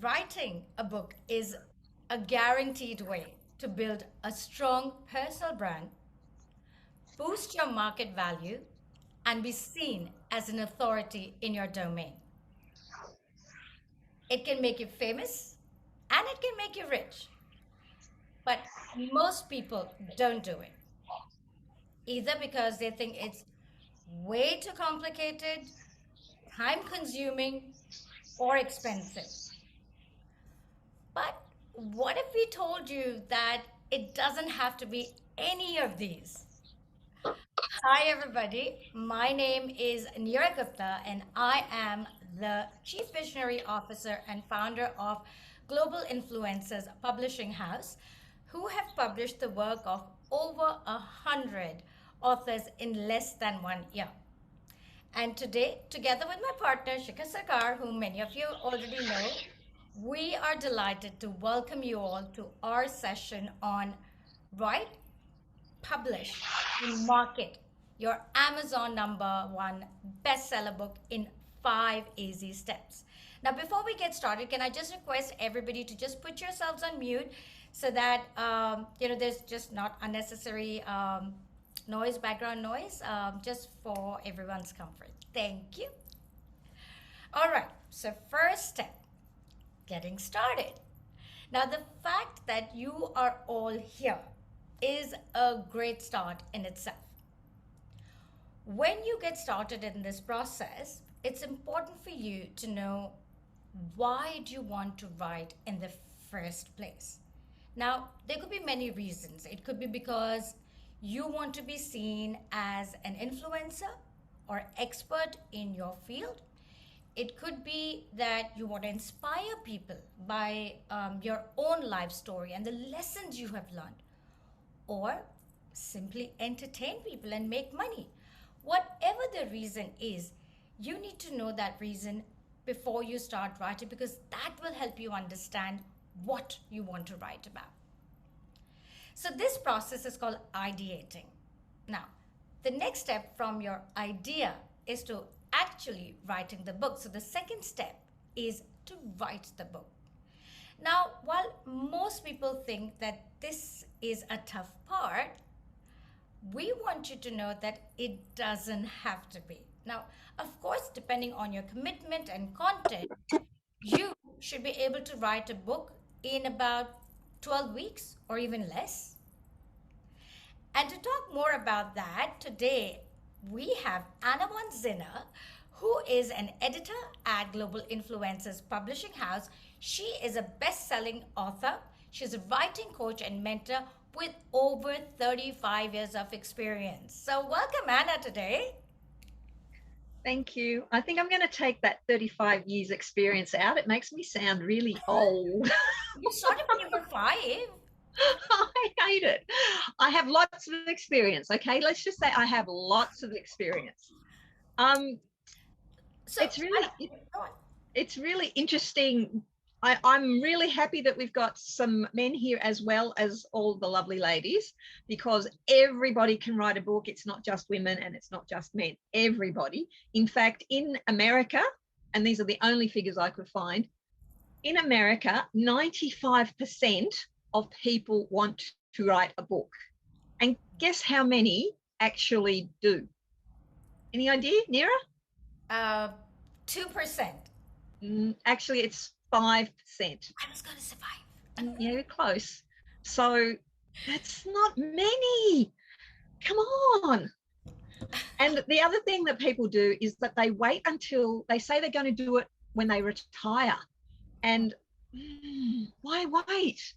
Writing a book is a guaranteed way to build a strong personal brand, boost your market value, and be seen as an authority in your domain. It can make you famous and it can make you rich, but most people don't do it, either because they think it's way too complicated, time consuming, or expensive. But what if we told you that it doesn't have to be any of these? Hi, everybody. My name is Neera Gupta, and I am the Chief Visionary Officer and founder of Global Influencers Publishing House, who have published the work of over 100 authors in less than 1 year. And today, together with my partner Shikha Sarkar, whom many of you already know, we are delighted to welcome you all to our session on Write, Publish, and Market your Amazon #1 bestseller book in 5 easy steps. Now, before we get started, can I just request everybody to just put yourselves on mute so that there's just not unnecessary noise, background noise, just for everyone's comfort. Thank you. All right. So first step, getting started. Now, the fact that you are all here is a great start in itself. When you get started in this process, it's important for you to know, why do you want to write in the first place? Now, there could be many reasons. It could be because you want to be seen as an influencer or expert in your field. It could be that you want to inspire people by your own life story and the lessons you have learned, or simply entertain people and make money. Whatever the reason is, you need to know that reason before you start writing, because that will help you understand what you want to write about. So this process is called ideating. Now, the next step from your idea is to actually writing the book. So the second step is to write the book. Now, while most people think that this is a tough part, we want you to know that it doesn't have to be. Now, of course, depending on your commitment and content, you should be able to write a book in about 12 weeks or even less. And to talk more about that, today we have Anna von Zinner, who is an editor at Global Influencers Publishing House. She is a best-selling author. She's a writing coach and mentor with over 35 years of experience. So welcome, Anna, today. Thank you. I think I'm going to take that 35 years experience out. It makes me sound really old. You started when you were 5. I hate it. I have lots of experience. Okay, let's just say I have lots of experience. So it's really interesting. I'm really happy that we've got some men here as well as all the lovely ladies, because everybody can write a book. It's not just women and it's not just men. Everybody. In fact, in America, and these are the only figures I could find, in America, 95% of people want to write a book. And guess how many actually do? Any idea, Neera? 2%. Actually, it's 5%. I was going to survive. Yeah, close. So that's not many. Come on. And the other thing that people do is that they wait until they say they're going to do it when they retire. And why wait?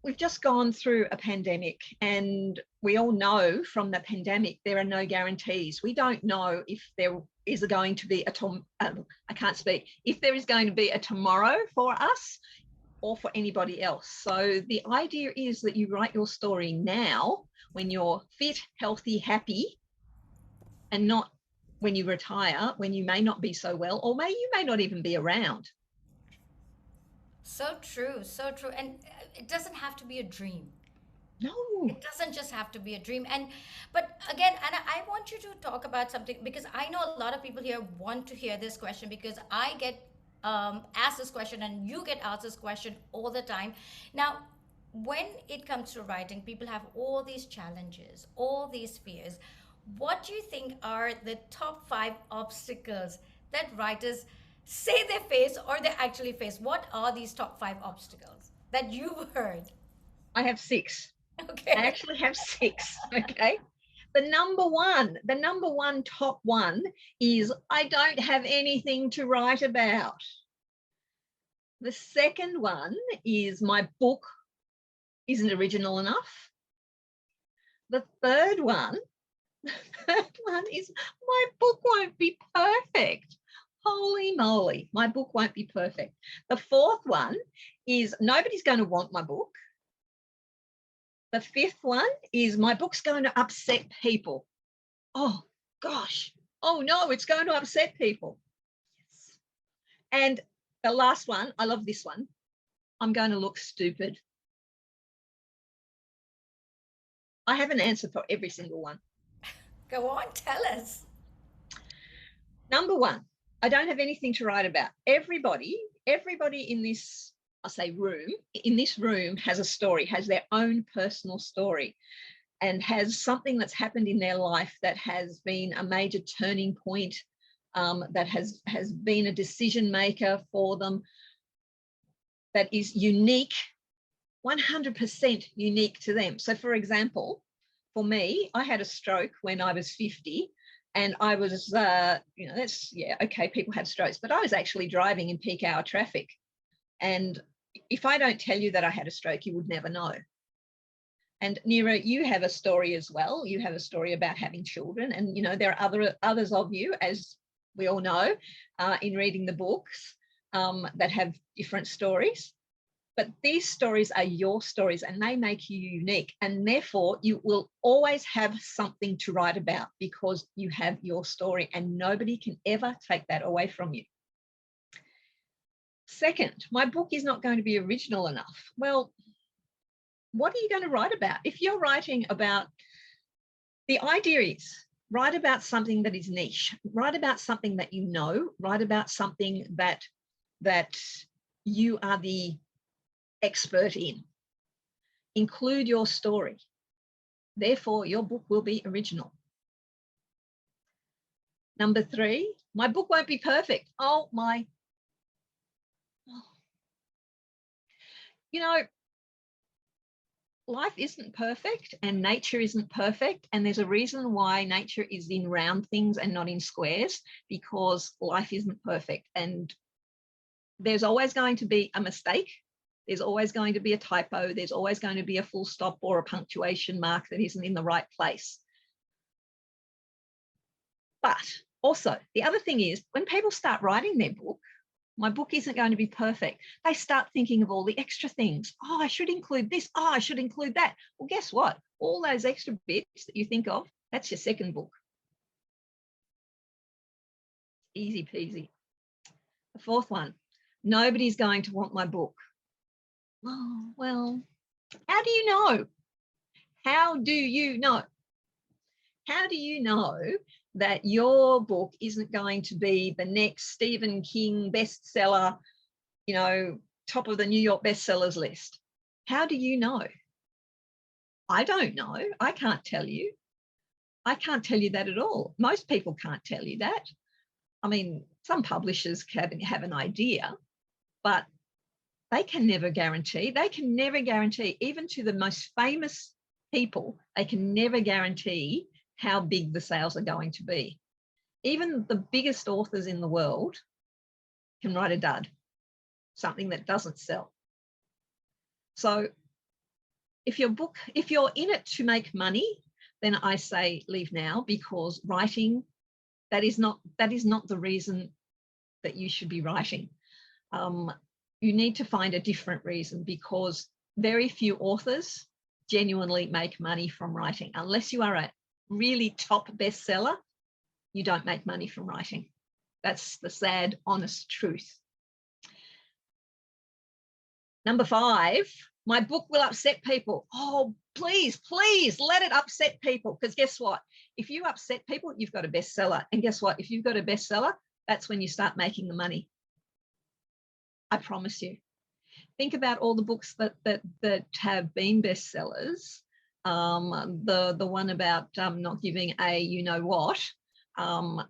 We've just gone through a pandemic, and we all know from the pandemic there are no guarantees. We don't know if there is going to be if there is going to be a tomorrow for us or for anybody else. So the idea is that you write your story now when you're fit, healthy, happy, and not when you retire, when you may not be so well, or you may not even be around. So true, so true. And it doesn't have to be a dream. No. It doesn't just have to be a dream. But again, Anna, I want you to talk about something, because I know a lot of people here want to hear this question, because I get asked this question, and you get asked this question all the time. Now, when it comes to writing, people have all these challenges, all these fears. What do you think are the top 5 obstacles that writers say they face or they actually face? What are these top 5 obstacles that you've heard? I have 6. I Okay. actually have 6. Okay. The number one top one is I don't have anything to write about. The second one is my book isn't original enough. The third one, is my book won't be perfect. Holy moly, my book won't be perfect. The fourth one is nobody's going to want my book. The fifth one is my book's going to upset people. Oh, gosh. Oh, no, it's going to upset people. Yes. And the last one, I love this one. I'm going to look stupid. I have an answer for every single one. Go on, tell us. Number one, I don't have anything to write about. Everybody in this, I say room, in this room has a story, has their own personal story, and has something that's happened in their life that has been a major turning point, that has been a decision maker for them, that is unique, 100% unique to them. So for example, for me, I had a stroke when I was 50, and I was, that's, yeah, okay, people have strokes, but I was actually driving in peak hour traffic. And if I don't tell you that I had a stroke, you would never know. And Neera, you have a story as well. You have a story about having children, and there are others of you, as we all know, in reading the books, that have different stories. But these stories are your stories, and they make you unique, and therefore you will always have something to write about because you have your story, and nobody can ever take that away from you. Second, my book is not going to be original enough. Well, what are you going to write about? If you're writing about, the idea is write about something that is niche, write about something that you know, write about something that you are the expert in. Include your story. Therefore, your book will be original. Number 3, my book won't be perfect. Oh my. Life isn't perfect and nature isn't perfect. And there's a reason why nature is in round things and not in squares, because life isn't perfect. And there's always going to be a mistake. There's always going to be a typo. There's always going to be a full stop or a punctuation mark that isn't in the right place. But also, the other thing is, when people start writing their book, my book isn't going to be perfect. They start thinking of all the extra things. Oh, I should include this. Oh, I should include that. Well, guess what? All those extra bits that you think of, that's your second book. Easy peasy. The fourth one, nobody's going to want my book. Oh, well, how do you know? How do you know? How do you know that your book isn't going to be the next Stephen King bestseller, top of the New York bestsellers list? How do you know? I don't know. I can't tell you. I can't tell you that at all. Most people can't tell you that. I mean, some publishers have an idea, but they can never guarantee. They can never guarantee, even to the most famous people, they can never guarantee how big the sales are going to be. Even the biggest authors in the world can write a dud, something that doesn't sell. So if you're in it to make money, then I say leave now, because writing, that is not the reason that you should be writing. You need to find a different reason, because very few authors genuinely make money from writing. Unless you are a really top bestseller, you don't make money from writing. That's the sad, honest truth. Number 5, my book will upset people. Oh, please, please let it upset people, because guess what? If you upset people, you've got a bestseller. And guess what? If you've got a bestseller, that's when you start making the money. I promise you. Think about all the books that have been bestsellers. The one about not giving a you know what. The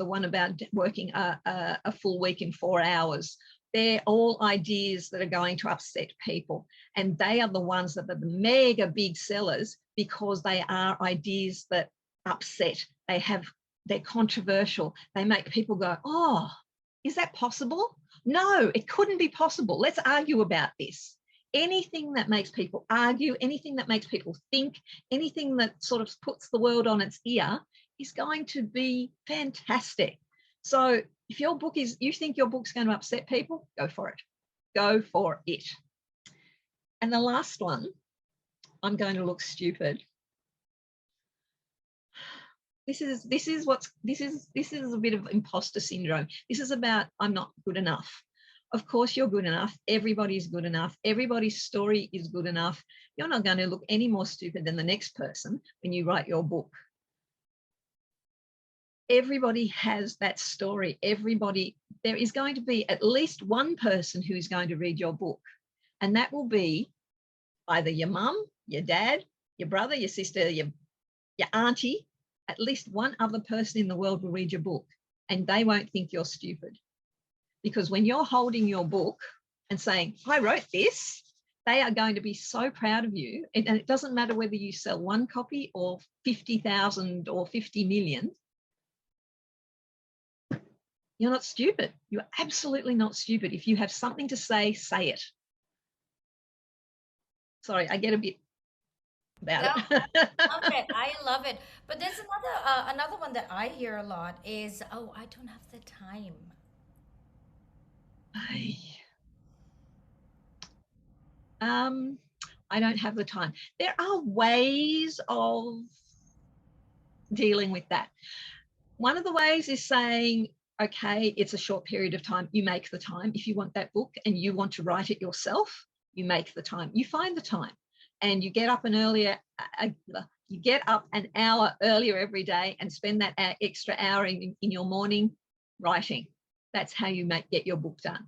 one about working a full week in 4 hours. They're all ideas that are going to upset people, and they are the ones that are the mega big sellers because they are ideas that upset. They're controversial. They make people go, oh, is that possible? No, it couldn't be possible. Let's argue about this. Anything that makes people argue, anything that makes people think, anything that sort of puts the world on its ear is going to be fantastic. So if you think your book's going to upset people, go for it. Go for it. And the last one, I'm going to look stupid. This is a bit of imposter syndrome. This is about I'm not good enough. Of course you're good enough. Everybody's good enough. Everybody's story is good enough. You're not going to look any more stupid than the next person when you write your book. Everybody has that story. There is going to be at least one person who is going to read your book, and that will be either your mum, your dad, your brother, your sister, your auntie. At least one other person in the world will read your book, and they won't think you're stupid. Because when you're holding your book and saying, I wrote this, they are going to be so proud of you. And it doesn't matter whether you sell one copy or 50,000 or 50 million. You're not stupid. You're absolutely not stupid. If you have something to say, say it. Sorry, I get a bit about it. Love it. I love it. But there's another one that I hear a lot is, oh, I don't have the time. I don't have the time. There are ways of dealing with that. One of the ways is saying, okay, it's a short period of time. You make the time. If you want that book and you want to write it yourself, you make the time. You find the time, and you get up an hour earlier every day and spend that extra hour in your morning writing. That's how you get your book done.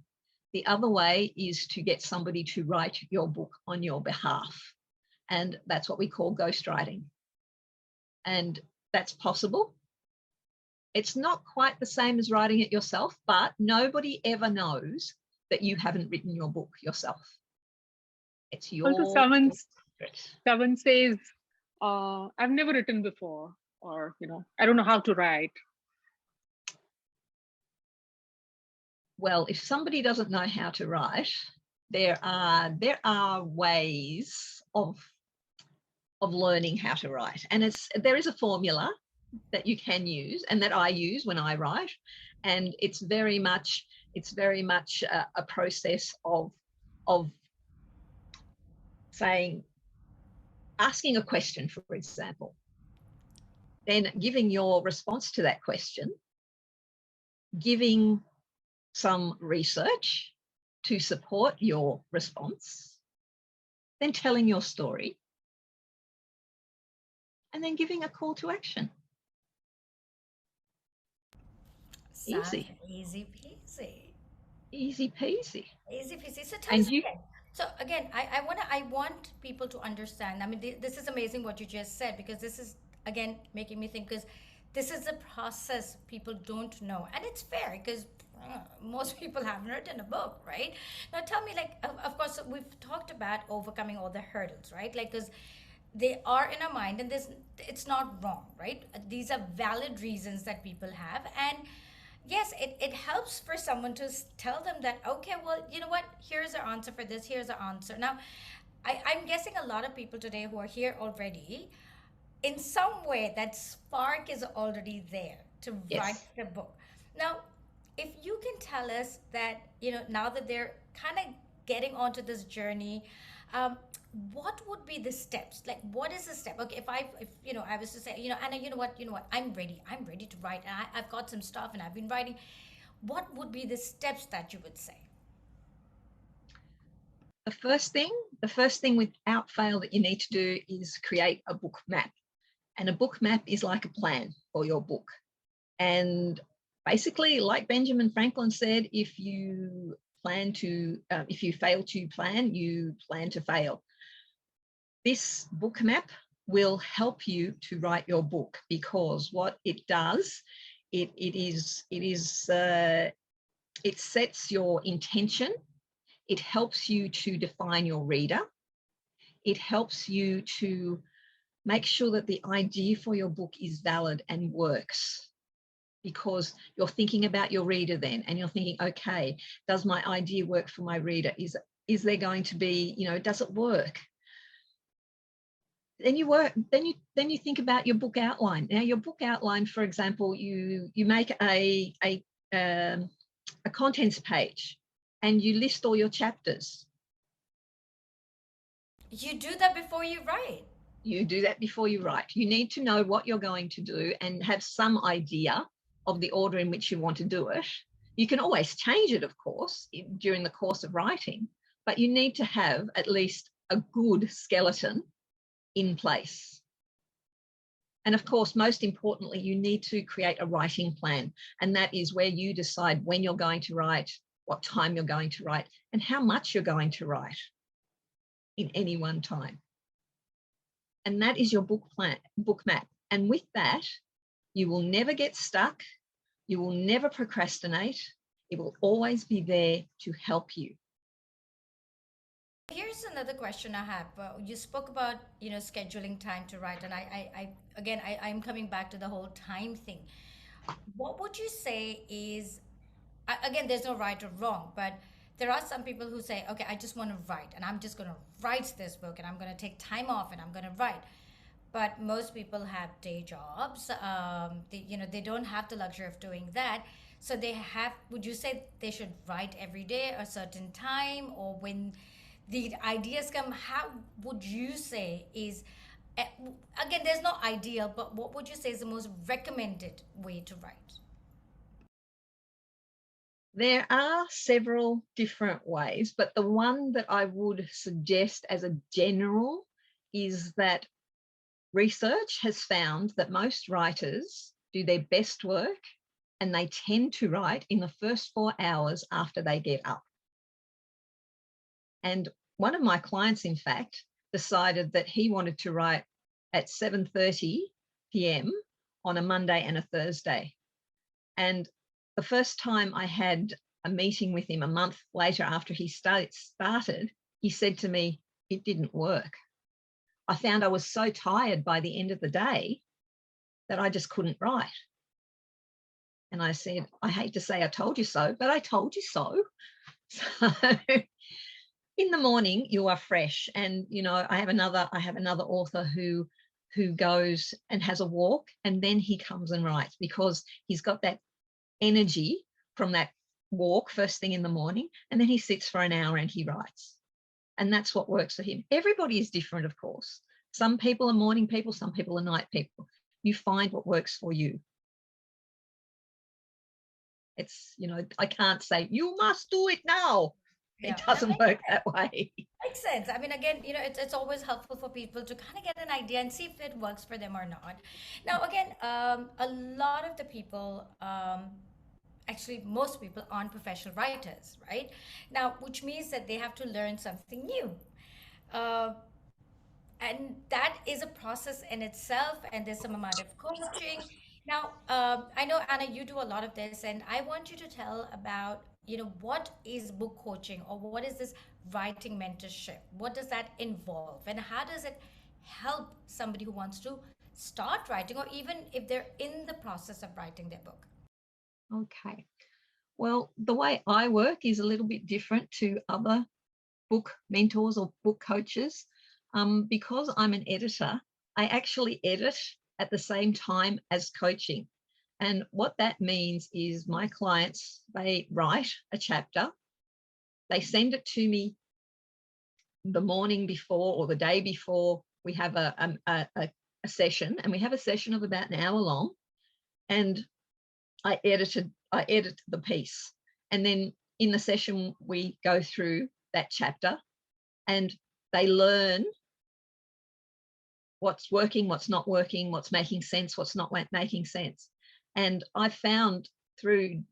The other way is to get somebody to write your book on your behalf. And that's what we call ghostwriting. And that's possible. It's not quite the same as writing it yourself, but nobody ever knows that you haven't written your book yourself. It's your Also, someone says, I've never written before, or, I don't know how to write. Well, if somebody doesn't know how to write, there are ways of learning how to write, and there is a formula that you can use and that I use when I write, and it's very much a process of asking a question, for example, then giving your response to that question, giving some research to support your response, then telling your story, and then giving a call to action. Easy peasy. Easy peasy. Easy peasy. So tell us again. So again, I want people to understand. I mean, this is amazing what you just said, because this is again making me think, because this is a process people don't know, and it's fair because most people haven't written a book, right? Now tell me, like, of course we've talked about overcoming all the hurdles, right? Like, because they are in our mind, and it's not wrong, right? These are valid reasons that people have, and yes, it helps for someone to tell them that, okay, well, you know what, here's our answer for this, here's our answer. Now I'm guessing a lot of people today who are here already, in some way that spark is already there to write the book. Now, if you can tell us that, now that they're kind of getting onto this journey, what would be the steps? Like, what is the step? Okay, if I was to say, Anna, you know what, I'm ready to write, and I've got some stuff and I've been writing. What would be the steps that you would say? The first thing without fail that you need to do is create a book map. And a book map is like a plan for your book. And basically, like Benjamin Franklin said, if you fail to plan, you plan to fail. This book map will help you to write your book, because what it does, it sets your intention. It helps you to define your reader. It helps you to make sure that the idea for your book is valid and works, because you're thinking about your reader then, and you're thinking, okay, does my idea work for my reader? Is there going to be, does it work? Then you think about your book outline. Now, your book outline, for example, you make a contents page and you list all your chapters. You do that before you write. You do that before you write. You need to know what you're going to do and have some idea of the order in which you want to do it. You can always change it, of course, during the course of writing, but you need to have at least a good skeleton in place. And of course, most importantly, you need to create a writing plan. And that is where you decide when you're going to write, what time you're going to write, and how much you're going to write in any one time. And that is your book map. And with that, you will never get stuck. You will never procrastinate. It will always be there to help you. Here's another question I have. You spoke about, scheduling time to write, and I'm coming back to the whole time thing. What would you say is, again, there's no right or wrong, but there are some people who say, okay, I just want to write, and I'm just going to write this book, and I'm going to take time off, and I'm going to write. But most people have day jobs. They don't have the luxury of doing that. So would you say they should write every day, a certain time, or when the ideas come, how would you say is, again, there's no ideal, but what would you say is the most recommended way to write? There are several different ways, but the one that I would suggest as a general is that research has found that most writers do their best work and they tend to write in the first 4 hours after they get up. And one of my clients, in fact, decided that he wanted to write at 7:30 p.m. on a Monday and a Thursday. And the first time I had a meeting with him a month later after he started, he said to me, it didn't work. I found I was so tired by the end of the day that I just couldn't write. And I said, I hate to say I told you so, but I told you so. So in the morning you are fresh. And, I have another author who goes and has a walk, and then he comes and writes, because he's got that energy from that walk first thing in the morning, and then he sits for an hour and he writes. And that's what works for him. Everybody is different, of course. Some people are morning people, some people are night people. You find what works for you. It's, I can't say, you must do it now. Yeah, it doesn't work that way. Makes sense. I mean, again, it's always helpful for people to kind of get an idea and see if it works for them or not. Now, again, a lot of the people, actually most people aren't professional writers, right? Now, which means that they have to learn something new. And that is a process in itself, and there's some amount of coaching. Now, I know, Anna, you do a lot of this, and I want you to tell about, what is book coaching, or what is this writing mentorship? What does that involve, and how does it help somebody who wants to start writing, or even if they're in the process of writing their book? Okay. Well, the way I work is a little bit different to other book mentors or book coaches. Because I'm an editor, I actually edit at the same time as coaching. And what that means is my clients, they write a chapter, they send it to me the morning before or the day before. We have a session, and we have a session of about an hour long, and I edit the piece. And then in the session, we go through that chapter and they learn what's working, what's not working, what's making sense, what's not making sense. And I found through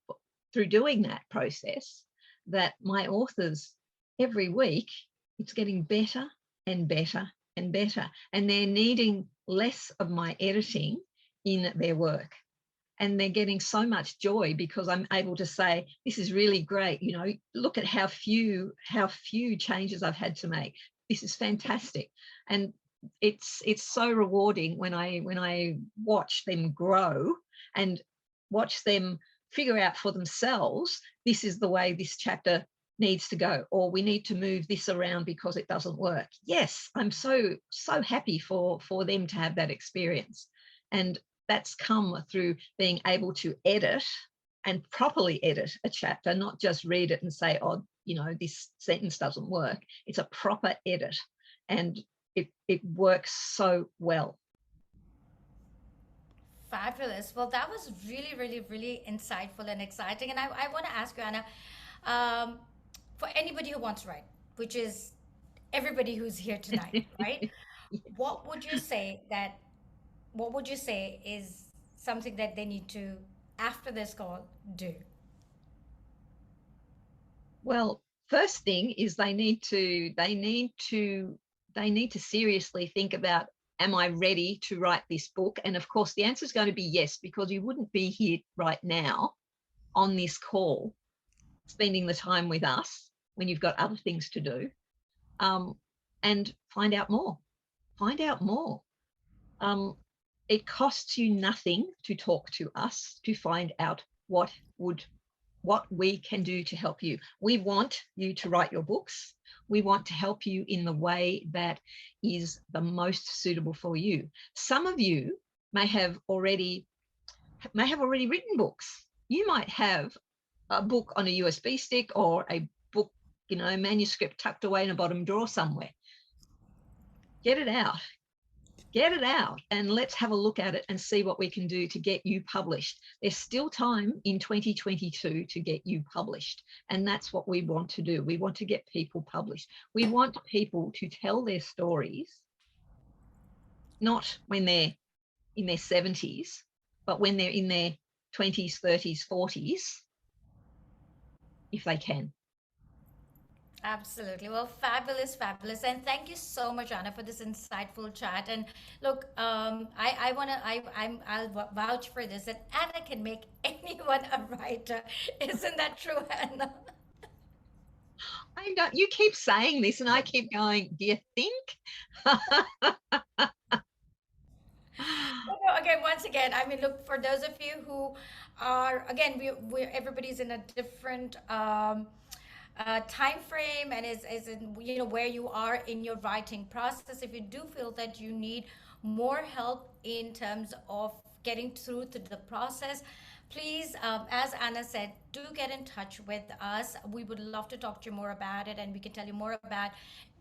doing that process that my authors, every week, it's getting better and better and better, and they're needing less of my editing in their work. And they're getting so much joy because I'm able to say, this is really great. You know, look at how few changes I've had to make. This is fantastic. And it's so rewarding when I watch them grow and watch them figure out for themselves, this is the way this chapter needs to go, or we need to move this around because it doesn't work. Yes, I'm so happy for them to have that experience. And that's come through being able to edit and properly edit a chapter, not just read it and say, oh, you know, this sentence doesn't work. It's a proper edit, and it works so well. Fabulous. Well, that was really, really, really insightful and exciting. And I want to ask you, Anna, for anybody who wants to write, which is everybody who's here tonight, right? Yes. What would you say is something that they need to, after this call, do? Well, first thing is they need to seriously think about, am I ready to write this book? And of course, the answer is going to be yes, because you wouldn't be here right now on this call, spending the time with us when you've got other things to do. And find out more. Find out more. It costs you nothing to talk to us to find out what we can do to help you. We want you to write your books. We want to help you in the way that is the most suitable for you. Some of you may have already written books. You might have a book on a USB stick or a book, you know, manuscript tucked away in a bottom drawer somewhere. Get it out. Get it out and let's have a look at it and see what we can do to get you published. There's still time in 2022 to get you published. And that's what we want to do. We want to get people published. We want people to tell their stories, not when they're in their 70s, but when they're in their 20s, 30s, 40s, if they can. Absolutely. Well, fabulous, fabulous. And thank you so much, Anna, for this insightful chat. And look, I'll vouch for this, that Anna can make anyone a writer. Isn't that true, Anna? I don't, you keep saying this and I keep going, do you think? Again, once again, I mean, look, for those of you who are, again, we're everybody's in a different time frame and is in, you know, where you are in your writing process. If you do feel that you need more help in terms of getting through to the process, please, as Anna said, do get in touch with us. We would love to talk to you more about it, and we can tell you more about,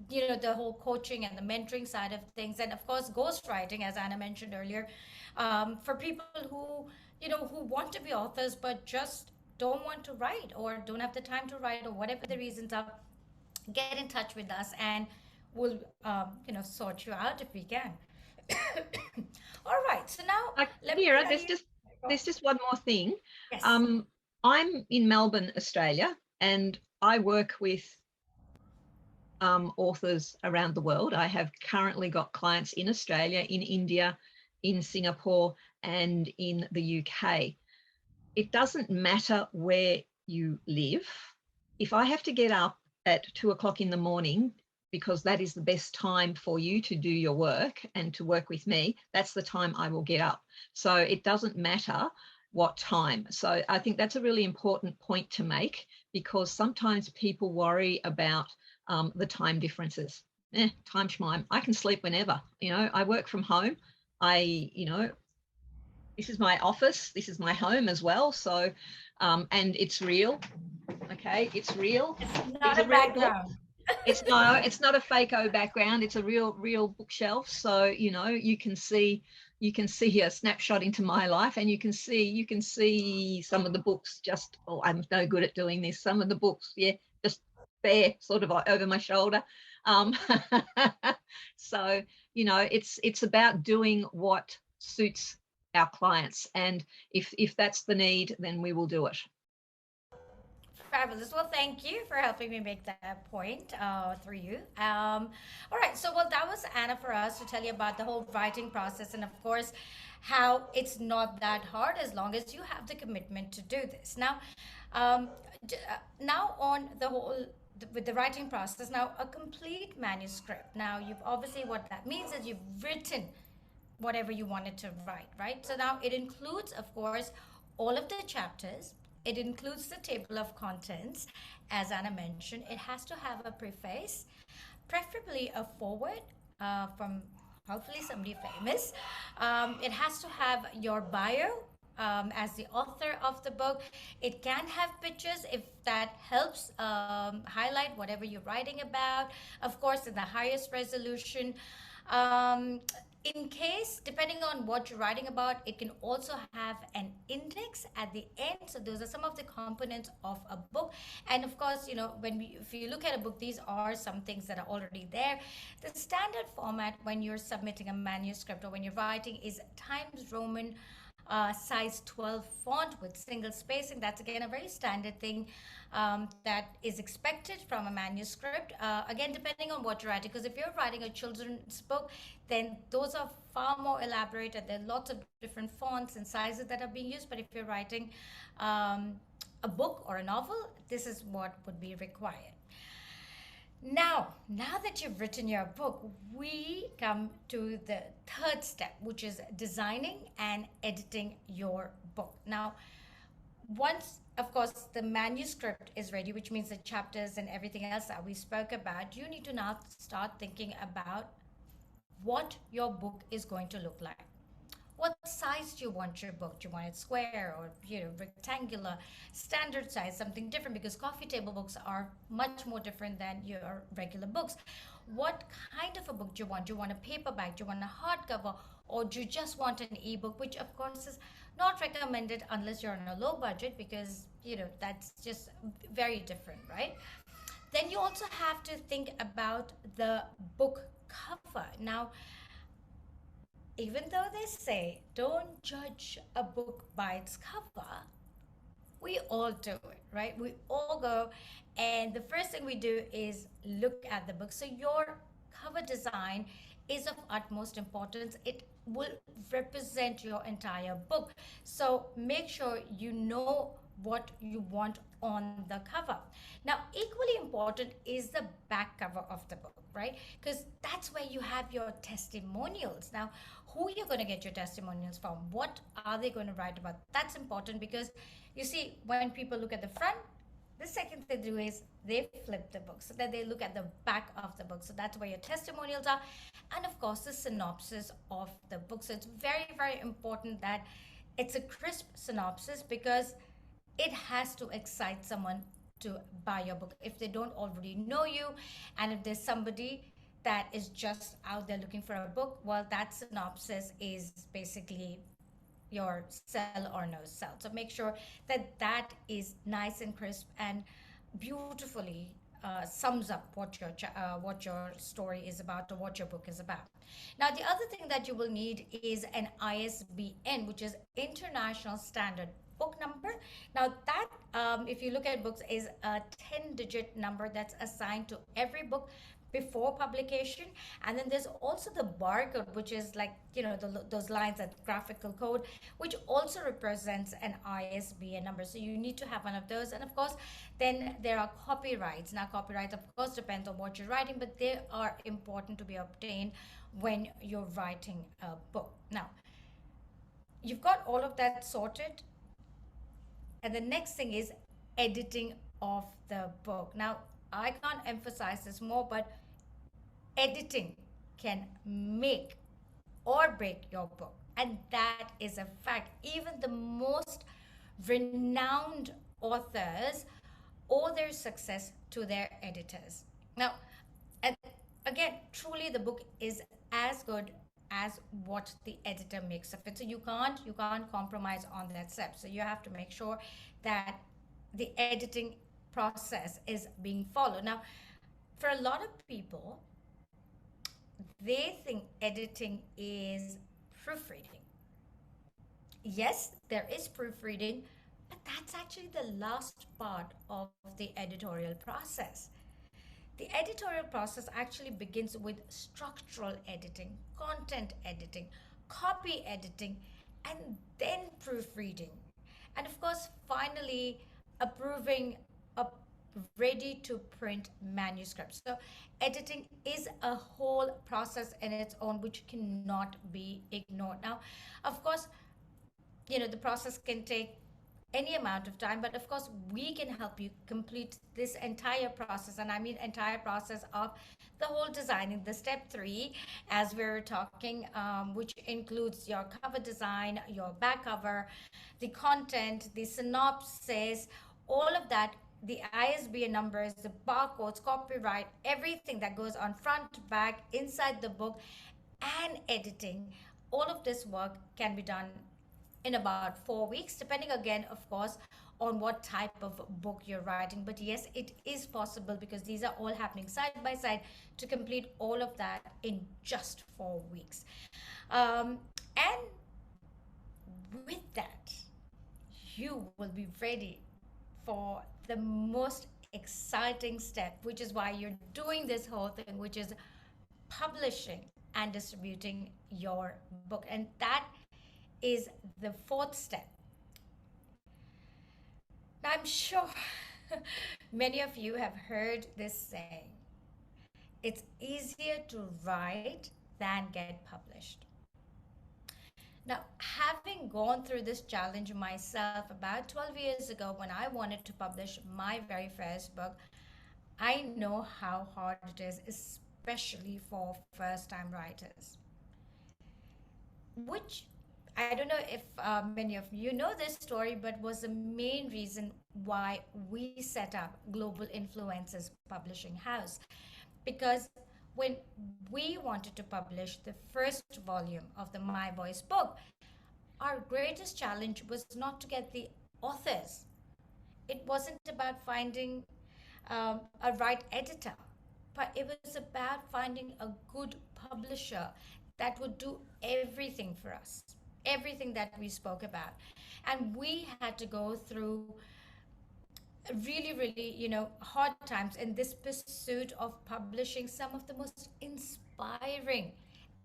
you know, the whole coaching and the mentoring side of things, and of course, ghostwriting, as Anna mentioned earlier, for people who, you know, who want to be authors but just don't want to write or don't have the time to write or whatever the reasons are. Get in touch with us, and we'll, you know, sort you out if we can. All right. So now, let me Kira, tell you. there's just one more thing. Yes. I'm in Melbourne, Australia, and I work with authors around the world. I have currently got clients in Australia, in India, in Singapore, and in the UK. It doesn't matter where you live. If I have to get up at 2:00 in the morning, because that is the best time for you to do your work and to work with me, that's the time I will get up. So it doesn't matter what time. So I think that's a really important point to make, because sometimes people worry about the time differences. Time schmime. I can sleep whenever. You know, I work from home. This is my office. This is my home as well. So, and it's real. Okay, it's real. It's not These a are real background. books. It's not a fake-o background. It's a real bookshelf. So, you know, you can see a snapshot into my life, and you can see some of the books just, oh, I'm no good at doing this. Some of the books, yeah, just there, sort of over my shoulder. So, you know, it's about doing what suits our clients. And if that's the need, then we will do it. Fabulous. Well, thank you for helping me make that point through you. All right. So, well, that was Anna for us to tell you about the whole writing process, and of course, how it's not that hard as long as you have the commitment to do this. Now, um, now on the whole with the writing process, now a complete manuscript. Now, you've obviously what that means is you've written whatever you wanted to write, right? So now it includes, of course, all of the chapters. It includes the table of contents, as Anna mentioned. It has to have a preface, preferably a foreword from hopefully somebody famous. It has to have your bio as the author of the book. It can have pictures if that helps highlight whatever you're writing about. Of course, in the highest resolution. Um, in case, depending on what you're writing about, it can also have an index at the end. So those are some of the components of a book. And of course, if you look at a book, these are some things that are already there. The standard format when you're submitting a manuscript or when you're writing is Times Roman size 12 font with single spacing. That's again a very standard thing that is expected from a manuscript. Again, depending on what you're writing, because if you're writing a children's book, then those are far more elaborate. There are lots of different fonts and sizes that are being used. But if you're writing a book or a novel, this is what would be required. Now that you've written your book, we come to the third step, which is designing and editing your book. Now, once, of course, the manuscript is ready, which means the chapters and everything else that we spoke about, you need to now start thinking about what your book is going to look like. What size do you want your book? Do you want it square or rectangular, standard size, something different? Because coffee table books are much more different than your regular books. What kind of a book do you want? Do you want a paperback? Do you want a hardcover? Or do you just want an ebook, which of course is not recommended unless you're on a low budget, because that's just very different, right? Then you also have to think about the book cover. Now, even though they say don't judge a book by its cover, we all do it, right? We all go, and the first thing we do is look at the book. So your cover design is of utmost importance. It will represent your entire book. So make sure you know what you want on the cover. Now, equally important is the back cover of the book, right? Because that's where you have your testimonials. Now, who you're going to get your testimonials from? What are they going to write about? That's important, because you see, when people look at the front, the second thing they do is they flip the book so that they look at the back of the book. So that's where your testimonials are. And of course, the synopsis of the book. So it's very, very important that it's a crisp synopsis, because it has to excite someone to buy your book if they don't already know you. And if there's somebody that is just out there looking for a book, well, that synopsis is basically your sell or no sell. So make sure that that is nice and crisp and beautifully sums up what your story is about or what your book is about. Now, the other thing that you will need is an ISBN, which is International Standard Book Number. Now, that if you look at books, is a 10-digit number that's assigned to every book before publication. And then there's also the barcode, which is like those lines, that graphical code, which also represents an ISBN number. So you need to have one of those. And of course, then there are copyrights. Now, copyright of course depends on what you're writing, but they are important to be obtained when you're writing a book. Now, you've got all of that sorted, and the next thing is editing of the book. Now, I can't emphasize this more, but editing can make or break your book. And that is a fact. Even the most renowned authors owe their success to their editors. Now, and again, truly the book is as good as what the editor makes of it. So you can't compromise on that step. So you have to make sure that the editing process is being followed. Now, for a lot of people, they think editing is proofreading. Yes, there is proofreading, but that's actually the last part of the editorial process. The editorial process actually begins with structural editing, content editing, copy editing, and then proofreading. And of course, finally, approving a ready to print manuscript. So, editing is a whole process in its own which cannot be ignored. Now, of course, the process can take any amount of time, but of course we can help you complete this entire process, and I mean entire process of the whole designing, the step 3 as we're talking, which includes your cover design, your back cover, the content, the synopsis, all of that, the ISBN numbers, the barcodes, copyright, everything that goes on front, back, inside the book, and editing. All of this work can be done in about 4 weeks, depending again, of course, on what type of book you're writing. But yes, it is possible because these are all happening side by side to complete all of that in just 4 weeks. And with that, you will be ready for the most exciting step, which is why you're doing this whole thing, which is publishing and distributing your book. And that is the 4th step. Now, I'm sure many of you have heard this saying, it's easier to write than get published. Now, having gone through this challenge myself about 12 years ago when I wanted to publish my very first book, I know how hard it is, especially for first time writers. Which I don't know if many of you know this story, but was the main reason why we set up Global Influencers Publishing House. Because when we wanted to publish the first volume of the My Voice book, our greatest challenge was not to get the authors. It wasn't about finding a right editor, but it was about finding a good publisher that would do everything for us, everything that we spoke about. And we had to go through really, really, hard times in this pursuit of publishing some of the most inspiring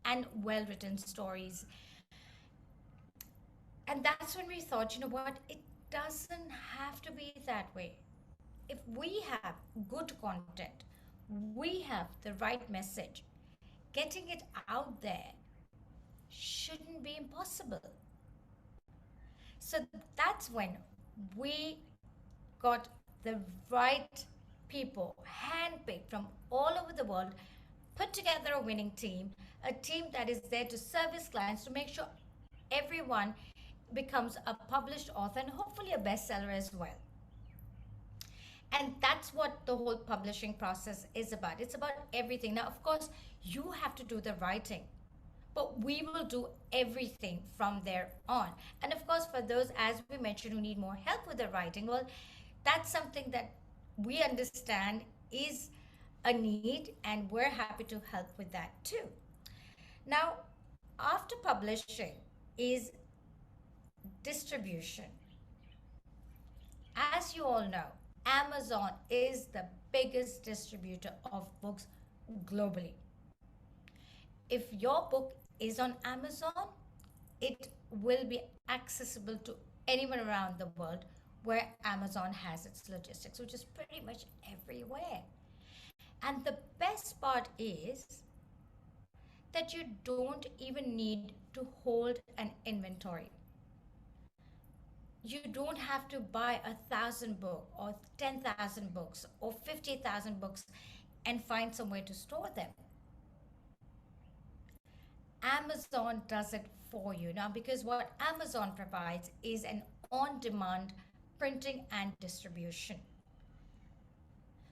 and well written stories. And that's when we thought, you know what, it doesn't have to be that way. If we have good content, we have the right message, getting it out there shouldn't be impossible. So that's when we got the right people handpicked from all over the world, put together a winning team, a team that is there to service clients to make sure everyone becomes a published author and hopefully a bestseller as well. And that's what the whole publishing process is about. It's about everything. Now, of course, you have to do the writing, but we will do everything from there on. And of course, for those, as we mentioned, who need more help with the writing, well, that's something that we understand is a need, and we're happy to help with that too. Now, after publishing is distribution. As you all know, Amazon is the biggest distributor of books globally. If your book is on Amazon, it will be accessible to anyone around the world where Amazon has its logistics, which is pretty much everywhere. And the best part is that you don't even need to hold an inventory. You don't have to buy 1,000 books or 10,000 books or 50,000 books and find somewhere to store them. Amazon does it for you now, because what Amazon provides is an on-demand printing and distribution.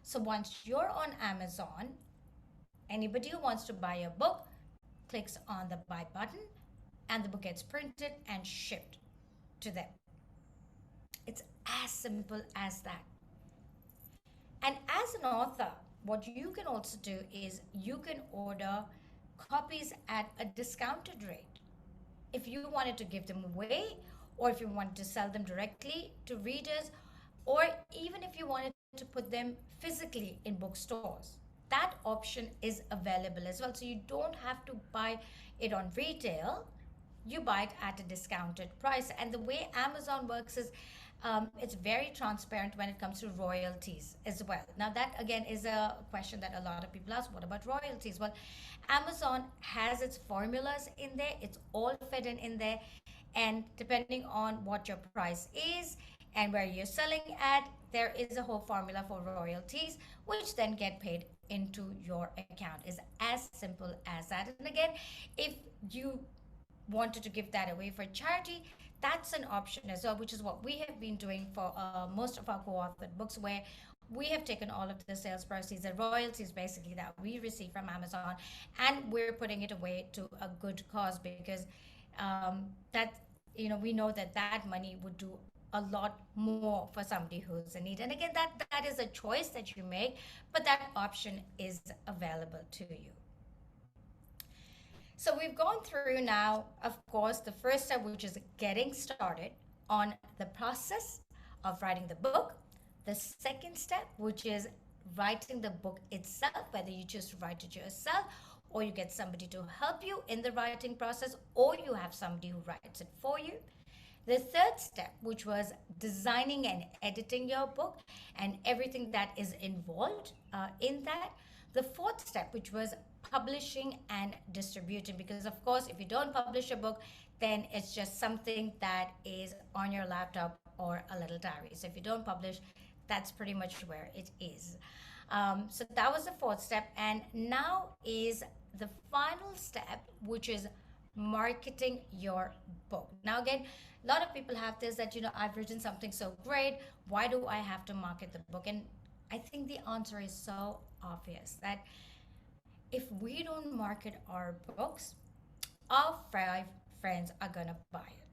So once you're on Amazon, anybody who wants to buy a book clicks on the buy button and the book gets printed and shipped to them. It's as simple as that. And as an author, what you can also do is you can order copies at a discounted rate if you wanted to give them away, or if you want to sell them directly to readers, or even if you wanted to put them physically in bookstores. That option is available as well. So you don't have to buy it on retail, you buy it at a discounted price. And the way Amazon works is it's very transparent when it comes to royalties as well. Now, that again is a question that a lot of people ask, what about royalties? Well, Amazon has its formulas in there, it's all fed in there, and depending on what your price is and where you're selling at, there is a whole formula for royalties, which then get paid into your account. Is as simple as that. And again, if you wanted to give that away for charity, that's an option as well, which is what we have been doing for most of our co-authored books, where we have taken all of the sales proceeds and royalties basically that we receive from Amazon, and we're putting it away to a good cause, because that, we know that that money would do a lot more for somebody who's in need. And again, that is a choice that you make, but that option is available to you. So we've gone through now, of course, the first step, which is getting started on the process of writing the book. The second step, which is writing the book itself, whether you choose to write it yourself, or you get somebody to help you in the writing process, or you have somebody who writes it for you. The third step, which was designing and editing your book and everything that is involved in that. The fourth step, which was publishing and distributing, because of course, if you don't publish a book, then it's just something that is on your laptop or a little diary. So if you don't publish, that's pretty much where it is. So that was the fourth step. And now is the final step, which is marketing your book. Now, again, a lot of people have this that, I've written something so great, why do I have to market the book? And I think the answer is so obvious that if we don't market our books, our 5 friends are gonna buy it.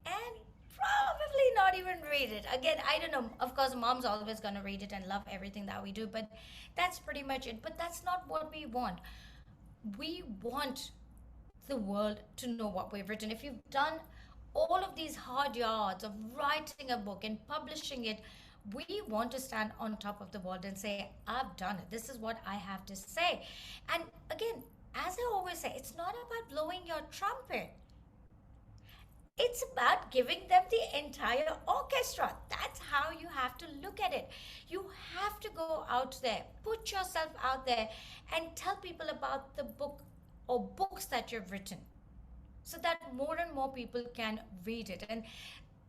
And probably not even read it. Again, I don't know. Of course, mom's always gonna read it and love everything that we do, but that's pretty much it. But that's not what we want. We want the world to know what we've written. If you've done all of these hard yards of writing a book and publishing it, we want to stand on top of the world and say, I've done it. This is what I have to say. And again, as I always say, it's not about blowing your trumpet. It's about giving them the entire orchestra. That's how you have to look at it. You have to go out there, put yourself out there, and tell people about the book or books that you've written, so that more and more people can read it. And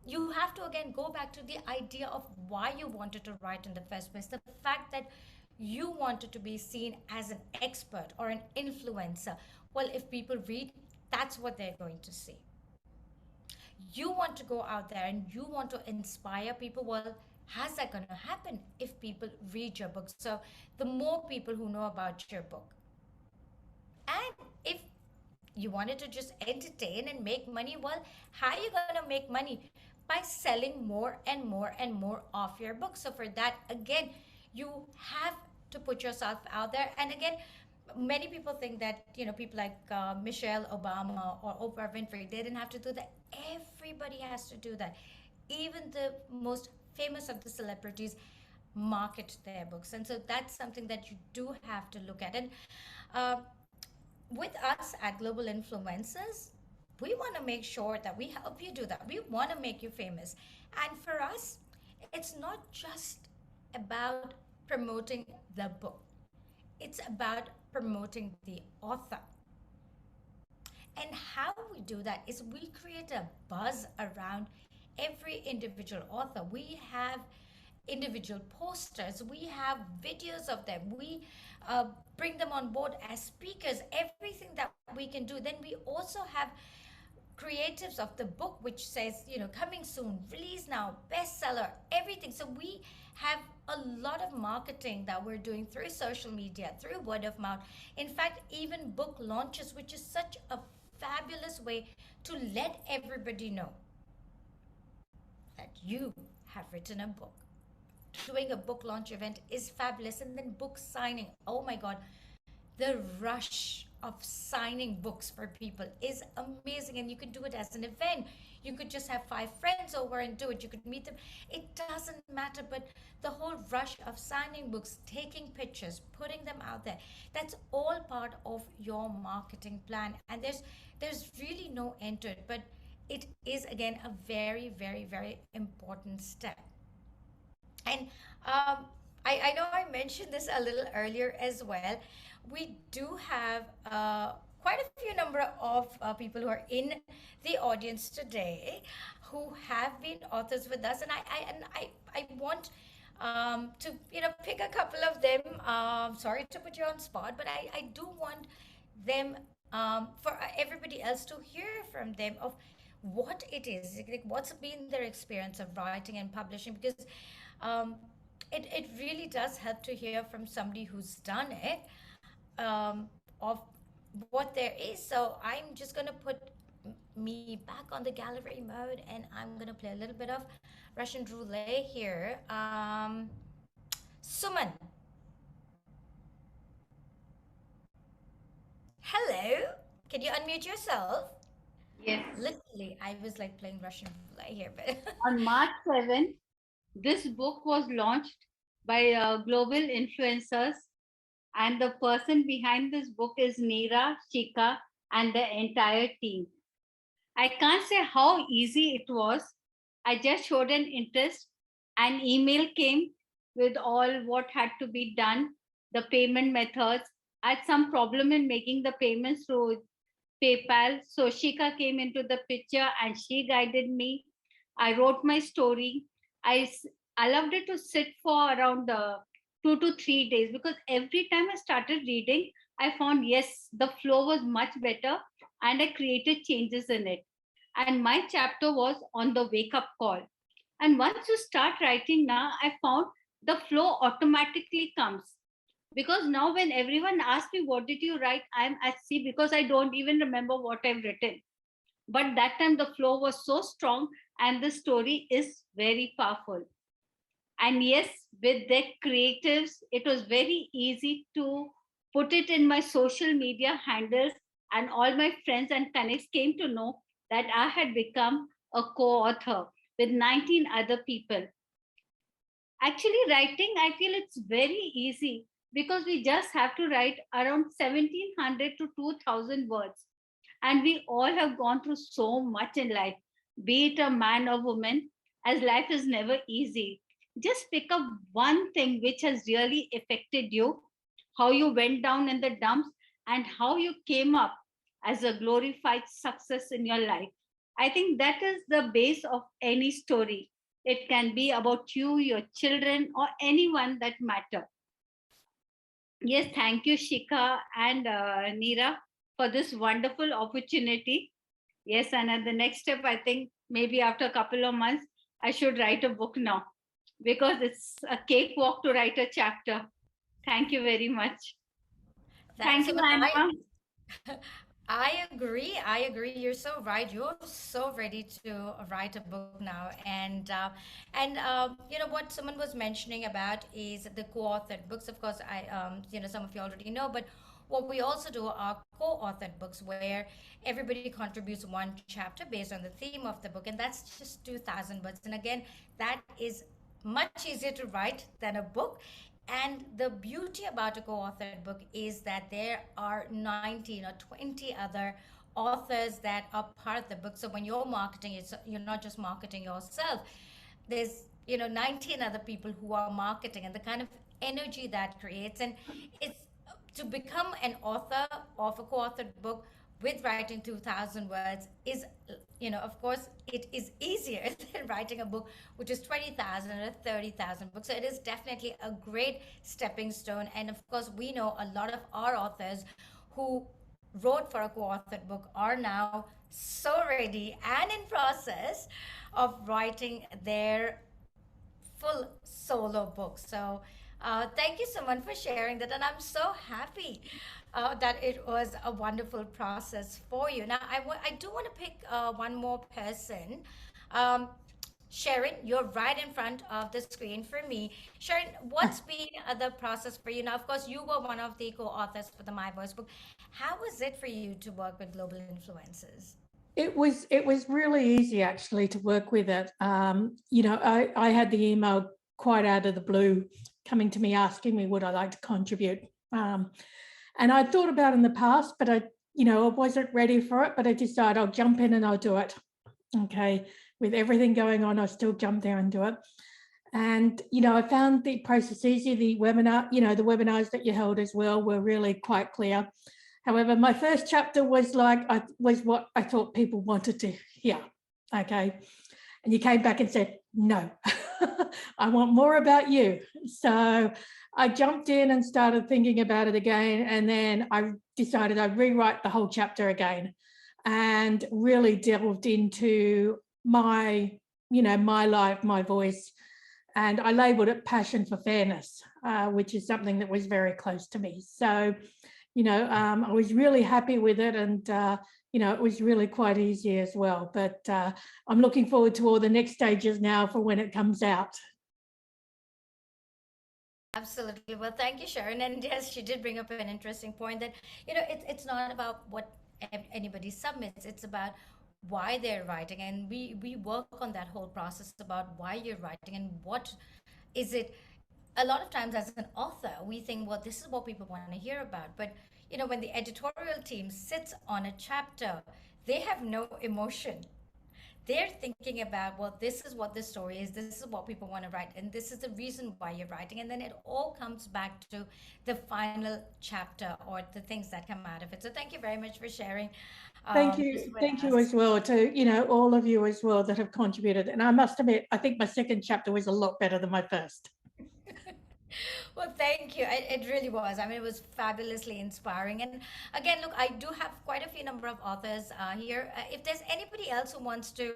you have to again go back to the idea of why you wanted to write in the first place. The fact that you wanted to be seen as an expert or an influencer. Well, if people read, that's what they're going to see. You want to go out there and you want to inspire people. Well, how's that going to happen if people read your book? So the more people who know about your book. And if you wanted to just entertain and make money, well, how are you going to make money? By selling more and more and more of your books. So for that, again, you have to put yourself out there. And again, many people think that, people like Michelle Obama or Oprah Winfrey, they didn't have to do that. Everybody has to do that. Even the most famous of the celebrities market their books. And so that's something that you do have to look at. And with us at Global Influencers, we want to make sure that we help you do that. We want to make you famous. And for us, it's not just about promoting the book. It's about promoting the author. And how we do that is we create a buzz around every individual author. We have individual posters, we have videos of them, we bring them on board as speakers, everything that we can do. Then we also have creatives of the book, which says, coming soon, release now, bestseller, everything. So we have a lot of marketing that we're doing through social media, through word of mouth. In fact, even book launches, which is such a fabulous way to let everybody know that you have written a book. Doing a book launch event is fabulous. And then book signing, oh my God, the rush of signing books for people is amazing, and you could do it as an event. You could just have 5 friends over and do it. You could meet them. It doesn't matter, but the whole rush of signing books, taking pictures, putting them out there, that's all part of your marketing plan. And there's really no end to it, but it is again a very, very, very important step. And I know I mentioned this a little earlier as well. We do have quite a few number of people who are in the audience today who have been authors with us, and I want to pick a couple of them. Sorry to put you on spot, but I do want them for everybody else to hear from them of what it is, like what's been their experience of writing and publishing, because um, it really does help to hear from somebody who's done it, of what there is. So I'm just going to put me back on the gallery mode, and I'm going to play a little bit of Russian roulette here. Suman, hello. Can you unmute yourself? Yes. Literally, I was like playing Russian roulette here, but On March 7th, this book was launched by global influencers, and the person behind this book is Neera, Shika, and the entire team. I can't say how easy it was. I just showed an interest. An email came with all what had to be done, the payment methods. I had some problem in making the payments through PayPal. So Shika came into the picture and she guided me. I wrote my story. I loved it to sit for around 2 to 3 days, because every time I started reading, I found, yes, the flow was much better, and I created changes in it. And my chapter was on the wake up call. And once you start writing now, I found the flow automatically comes, because now when everyone asks me what did you write, I'm at sea because I don't even remember what I've written. But that time the flow was so strong, and the story is very powerful. And yes, with the creatives, it was very easy to put it in my social media handles, and all my friends and connects came to know that I had become a co-author with 19 other people. Actually, writing, I feel it's very easy, because we just have to write around 1700 to 2000 words. And we all have gone through so much in life, be it a man or woman, as life is never easy. Just pick up one thing which has really affected you, how you went down in the dumps, and how you came up as a glorified success in your life. I think that is the base of any story. It can be about you, your children, or anyone that matter. Yes, thank you, Shika and Neera, for this wonderful opportunity. Yes, and at the next step, I think maybe after a couple of months, I should write a book now, because it's a cakewalk to write a chapter. Thank you very much. Thank you, Anna. I agree. I agree. You're so right. You're so ready to write a book now, and what someone was mentioning about is the co-authored books. Of course, some of you already know, but what we also do are co-authored books where everybody contributes one chapter based on the theme of the book, and that's just 2,000 words. And again, that is much easier to write than a book. And the beauty about a co-authored book is that there are 19 or 20 other authors that are part of the book. So when you're marketing, you're not just marketing yourself. There's 19 other people who are marketing, and the kind of energy that creates. And it's to become an author of a co-authored book with writing 2,000 words is, of course, it is easier than writing a book which is 20,000 or 30,000 books. So it is definitely a great stepping stone. And of course, we know a lot of our authors who wrote for a co-authored book are now so ready and in process of writing their full solo book. So thank you so much for sharing that, and I'm so happy that it was a wonderful process for you. Now, I do want to pick one more person. Um, Sharon, you're right in front of the screen for me. Sharon, what's been the process for you? Now, of course, you were one of the co-authors for the My Voice book. How was it for you to work with global influencers? It was really easy actually to work with it. I had the email quite out of the blue coming to me asking me would I like to contribute. And I thought about it in the past, but I wasn't ready for it, but I decided I'll jump in and I'll do it. Okay. With everything going on, I still jump there and do it. And, I found the process easy. The webinars that you held as well were really quite clear. However, my first chapter was was what I thought people wanted to hear. Okay. And you came back and said, no, I want more about you. So I jumped in and started thinking about it again. And then I decided I'd rewrite the whole chapter again and really delved into my life, my voice. And I labeled it Passion for Fairness, which is something that was very close to me. So, I was really happy with it, and it was really quite easy as well. But I'm looking forward to all the next stages now for when it comes out. Absolutely. Well, thank you, Sharon. And yes, she did bring up an interesting point that, it's not about what anybody submits, it's about why they're writing. And we work on that whole process about why you're writing and what is it. A lot of times as an author, we think, well, this is what people want to hear about. But, when the editorial team sits on a chapter, they have no emotion. They're thinking about, well, this is what the story is, this is what people want to write, and this is the reason why you're writing. And then it all comes back to the final chapter or the things that come out of it. So thank you very much for sharing. Thank you as well to all of you as well that have contributed. And I must admit, I think my second chapter was a lot better than my first. Well, thank you. It really was. I mean, it was fabulously inspiring. And again, look, I do have quite a few number of authors here. If there's anybody else who wants to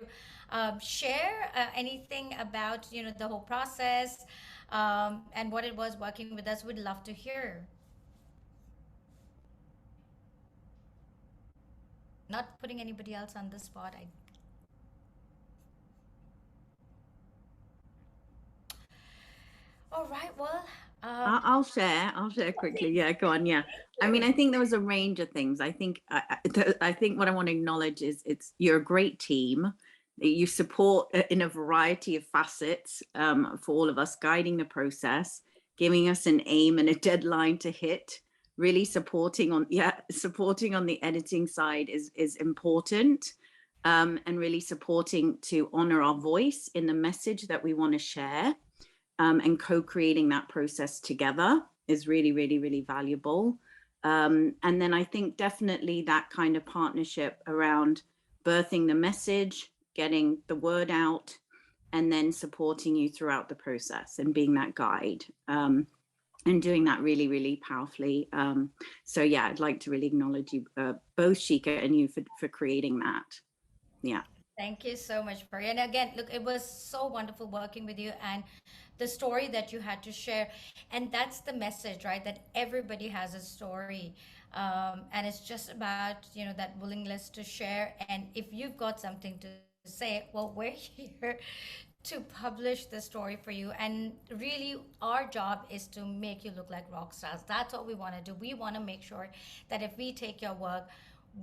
share anything about, the whole process and what it was working with us, we'd love to hear. Not putting anybody else on the spot. All right. Well, I'll share quickly. Yeah, go on. Yeah, I mean, I think there was a range of things. I think what I want to acknowledge is you're a great team. You support in a variety of facets for all of us, guiding the process, giving us an aim and a deadline to hit. Really supporting on the editing side is important, and really supporting to honor our voice in the message that we want to share. And co-creating that process together is really, really, really valuable. And then I think definitely that kind of partnership around birthing the message, getting the word out, and then supporting you throughout the process and being that guide, and doing that really, really powerfully. So yeah, I'd like to really acknowledge you, both Shika and you, for creating that. Yeah. Thank you so much, Puri. And again, look, it was so wonderful working with you and the story that you had to share. And that's the message, right? That everybody has a story. And it's just about, that willingness to share. And if you've got something to say, well, we're here to publish the story for you. And really, our job is to make you look like rock stars. That's what we want to do. We want to make sure that if we take your work,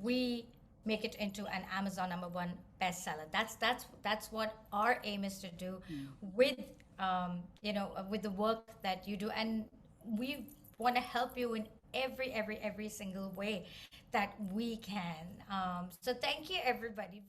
we make it into an Amazon #1 bestseller. That's what our aim is to do with with the work that you do, and we want to help you in every single way that we can. So thank you, everybody.